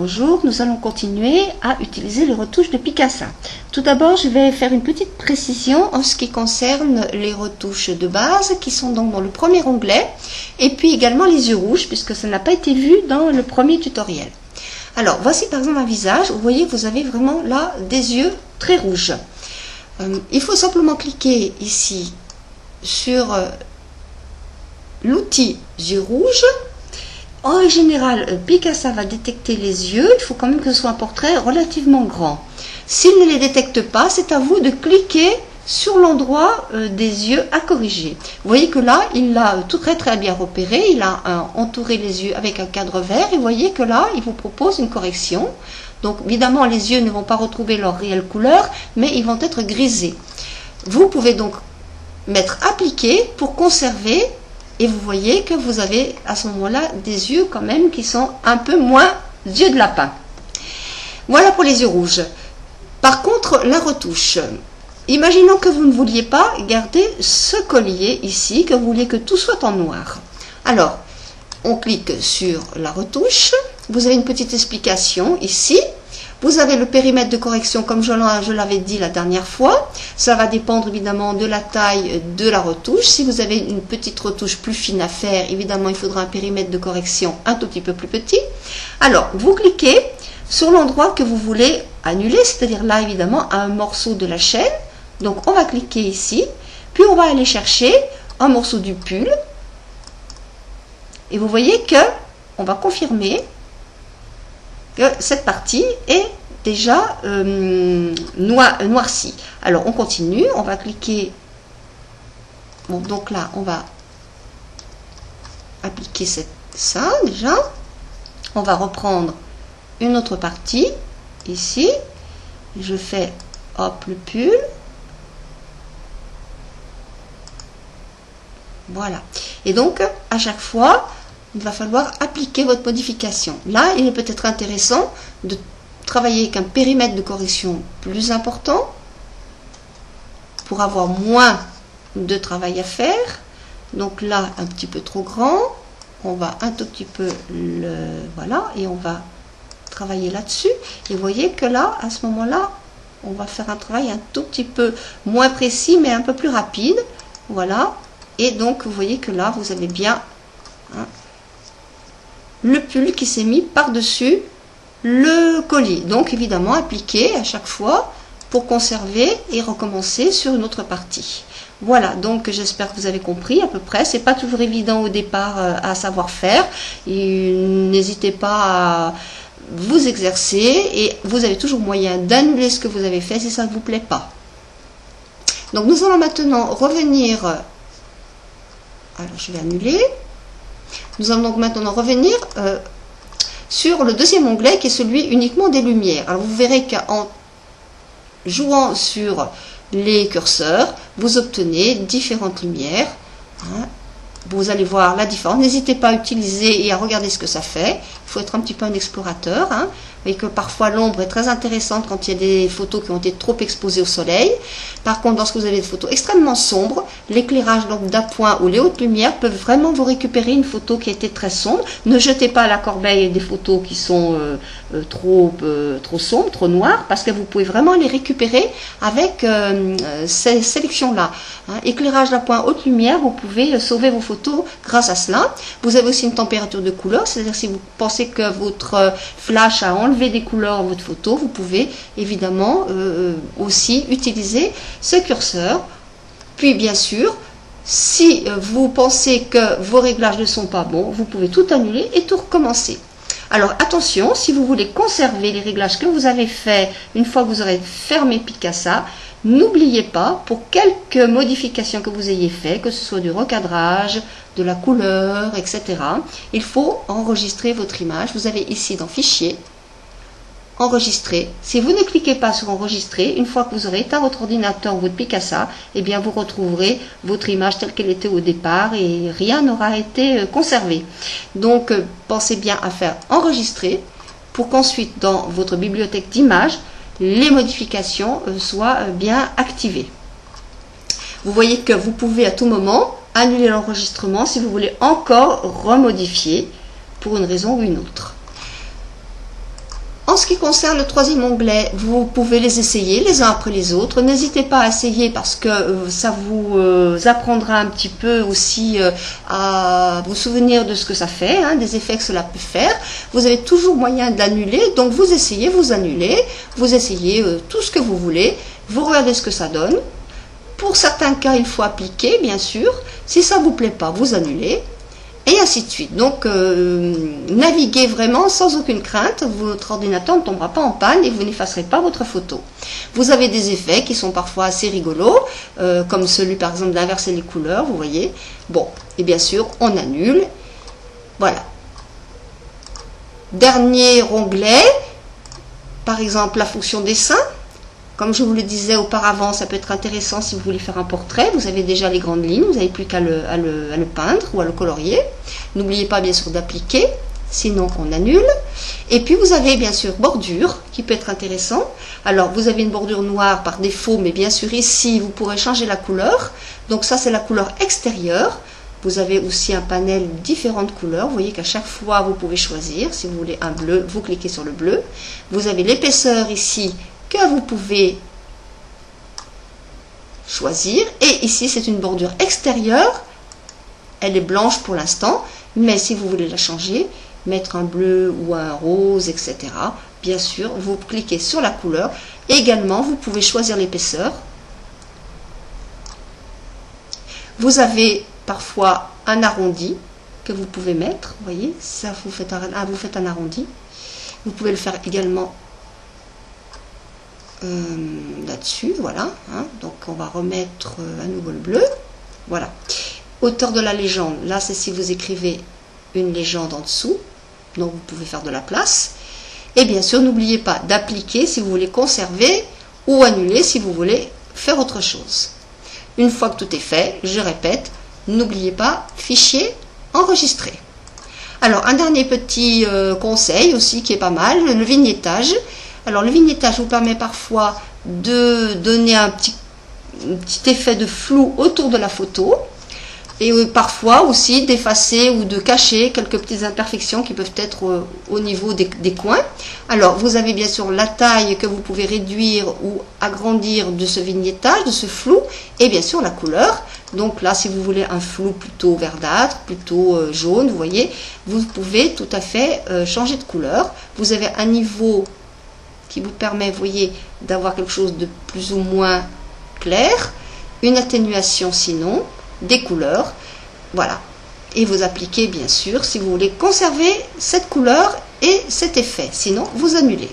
Bonjour, nous allons continuer à utiliser les retouches de Picasa. Tout d'abord, je vais faire une petite précision en ce qui concerne les retouches de base qui sont donc dans le premier onglet et puis également les yeux rouges puisque ça n'a pas été vu dans le premier tutoriel. Alors, voici par exemple un visage. Vous voyez que vous avez vraiment là des yeux très rouges. Il faut simplement cliquer ici sur l'outil yeux rouges. En général, Picasa va détecter les yeux. Il faut quand même que ce soit un portrait relativement grand. S'il ne les détecte pas, c'est à vous de cliquer sur l'endroit des yeux à corriger. Vous voyez que là, il l'a tout très bien repéré. Il a entouré les yeux avec un cadre vert. Et vous voyez que là, il vous propose une correction. Donc, évidemment, les yeux ne vont pas retrouver leur réelle couleur, mais ils vont être grisés. Vous pouvez donc mettre appliquer pour conserver. Et vous voyez que vous avez à ce moment-là des yeux quand même qui sont un peu moins yeux de lapin. Voilà pour les yeux rouges. Par contre, la retouche. Imaginons que vous ne vouliez pas garder ce collier ici, que vous vouliez que tout soit en noir. Alors, on clique sur la retouche. Vous avez une petite explication ici. Vous avez le périmètre de correction comme je l'avais dit la dernière fois. Ça va dépendre évidemment de la taille de la retouche. Si vous avez une petite retouche plus fine à faire, évidemment il faudra un périmètre de correction un tout petit peu plus petit. Alors, vous cliquez sur l'endroit que vous voulez annuler, c'est-à-dire là évidemment un morceau de la chaîne. Donc on va cliquer ici, puis on va aller chercher un morceau du pull. Et vous voyez que on va confirmer que cette partie est déjà noircie. Alors on continue, on va cliquer. Bon, donc là on va appliquer ça déjà. On va reprendre une autre partie ici. Je fais hop le pull. Voilà. Et donc à chaque fois, il va falloir appliquer votre modification. Là, il est peut-être intéressant de travailler avec un périmètre de correction plus important pour avoir moins de travail à faire. Donc là, un petit peu trop grand. On va un tout petit peu voilà, et on va travailler là-dessus. Et vous voyez que là, à ce moment-là, on va faire un travail un tout petit peu moins précis, mais un peu plus rapide. Voilà. Et donc, vous voyez que là, vous avez bien le pull qui s'est mis par-dessus le collier. Donc évidemment appliquer à chaque fois pour conserver et recommencer sur une autre partie. Voilà, donc j'espère que vous avez compris à peu près. C'est pas toujours évident au départ à savoir faire. N'hésitez pas à vous exercer et vous avez toujours moyen d'annuler ce que vous avez fait si ça ne vous plaît pas. Donc nous allons maintenant revenir. Alors je vais annuler. Nous allons donc maintenant revenir sur le deuxième onglet qui est celui uniquement des lumières. Alors vous verrez qu'en jouant sur les curseurs, vous obtenez différentes lumières. Vous allez voir la différence. N'hésitez pas à utiliser et à regarder ce que ça fait. Il faut être un petit peu un explorateur. Vous voyez que parfois l'ombre est très intéressante quand il y a des photos qui ont été trop exposées au soleil. Par contre, lorsque vous avez des photos extrêmement sombres, l'éclairage d'appoint ou les hautes lumières peuvent vraiment vous récupérer une photo qui a été très sombre. Ne jetez pas à la corbeille des photos qui sont trop sombres, trop noires, parce que vous pouvez vraiment les récupérer avec ces sélections-là. Éclairage d'appoint, haute lumière, vous pouvez sauver vos photos grâce à cela. Vous avez aussi une température de couleur, c'est-à-dire si vous pensez que votre flash a enlevé des couleurs dans votre photo, vous pouvez évidemment aussi utiliser ce curseur. Puis bien sûr, si vous pensez que vos réglages ne sont pas bons, vous pouvez tout annuler et tout recommencer. Alors attention, si vous voulez conserver les réglages que vous avez faits une fois que vous aurez fermé Picasa, n'oubliez pas, pour quelques modifications que vous ayez fait, que ce soit du recadrage, de la couleur, etc., il faut enregistrer votre image. Vous avez ici dans Fichier, Enregistrer. Si vous ne cliquez pas sur Enregistrer, une fois que vous aurez éteint votre ordinateur ou votre Picasa, eh bien vous retrouverez votre image telle qu'elle était au départ et rien n'aura été conservé. Donc pensez bien à faire Enregistrer pour qu'ensuite dans votre bibliothèque d'images, les modifications soient bien activées. Vous voyez que vous pouvez à tout moment annuler l'enregistrement si vous voulez encore remodifier pour une raison ou une autre. qui concerne le troisième onglet, vous pouvez les essayer les uns après les autres. N'hésitez pas à essayer parce que ça vous apprendra un petit peu aussi à vous souvenir de ce que ça fait, hein, des effets que cela peut faire. Vous avez toujours moyen de l'annuler, donc vous essayez, vous annulez, vous essayez tout ce que vous voulez, vous regardez ce que ça donne. Pour certains cas, il faut appliquer, bien sûr. Si ça ne vous plaît pas, vous annulez. Et ainsi de suite. Donc, naviguez vraiment sans aucune crainte. Votre ordinateur ne tombera pas en panne et vous n'effacerez pas votre photo. Vous avez des effets qui sont parfois assez rigolos, comme celui par exemple d'inverser les couleurs, vous voyez. Bon, et bien sûr, on annule. Voilà. Dernier onglet, par exemple la fonction dessin. Comme je vous le disais auparavant, ça peut être intéressant si vous voulez faire un portrait. Vous avez déjà les grandes lignes, vous n'avez plus qu'à le peindre ou à le colorier. N'oubliez pas bien sûr d'appliquer, sinon on annule. Et puis vous avez bien sûr bordure, qui peut être intéressant. Alors vous avez une bordure noire par défaut, mais bien sûr ici vous pourrez changer la couleur. Donc ça c'est la couleur extérieure. Vous avez aussi un panel différentes couleurs. Vous voyez qu'à chaque fois vous pouvez choisir. Si vous voulez un bleu, vous cliquez sur le bleu. Vous avez l'épaisseur ici que vous pouvez choisir. Et ici, c'est une bordure extérieure. Elle est blanche pour l'instant, mais si vous voulez la changer, mettre un bleu ou un rose, etc., bien sûr, vous cliquez sur la couleur. Également, vous pouvez choisir l'épaisseur. Vous avez parfois un arrondi que vous pouvez mettre. Vous voyez, ça vous faites un arrondi. Vous pouvez le faire également là-dessus, voilà, hein. Donc on va remettre à nouveau le bleu, voilà. Auteur de la légende, là c'est si vous écrivez une légende en dessous, donc vous pouvez faire de la place. Et bien sûr, n'oubliez pas d'appliquer si vous voulez conserver ou annuler si vous voulez faire autre chose. Une fois que tout est fait, je répète, n'oubliez pas, fichier, enregistrer. Alors un dernier petit conseil aussi qui est pas mal, le vignettage. Alors le vignettage vous permet parfois de donner un petit effet de flou autour de la photo et parfois aussi d'effacer ou de cacher quelques petites imperfections qui peuvent être au niveau des coins. Alors vous avez bien sûr la taille que vous pouvez réduire ou agrandir de ce vignettage, de ce flou, et bien sûr la couleur. Donc là, si vous voulez un flou plutôt verdâtre, plutôt jaune, vous voyez, vous pouvez tout à fait changer de couleur. Vous avez un niveau qui vous permet, vous voyez, d'avoir quelque chose de plus ou moins clair, une atténuation sinon, des couleurs, voilà. Et vous appliquez bien sûr si vous voulez conserver cette couleur et cet effet, sinon vous annulez.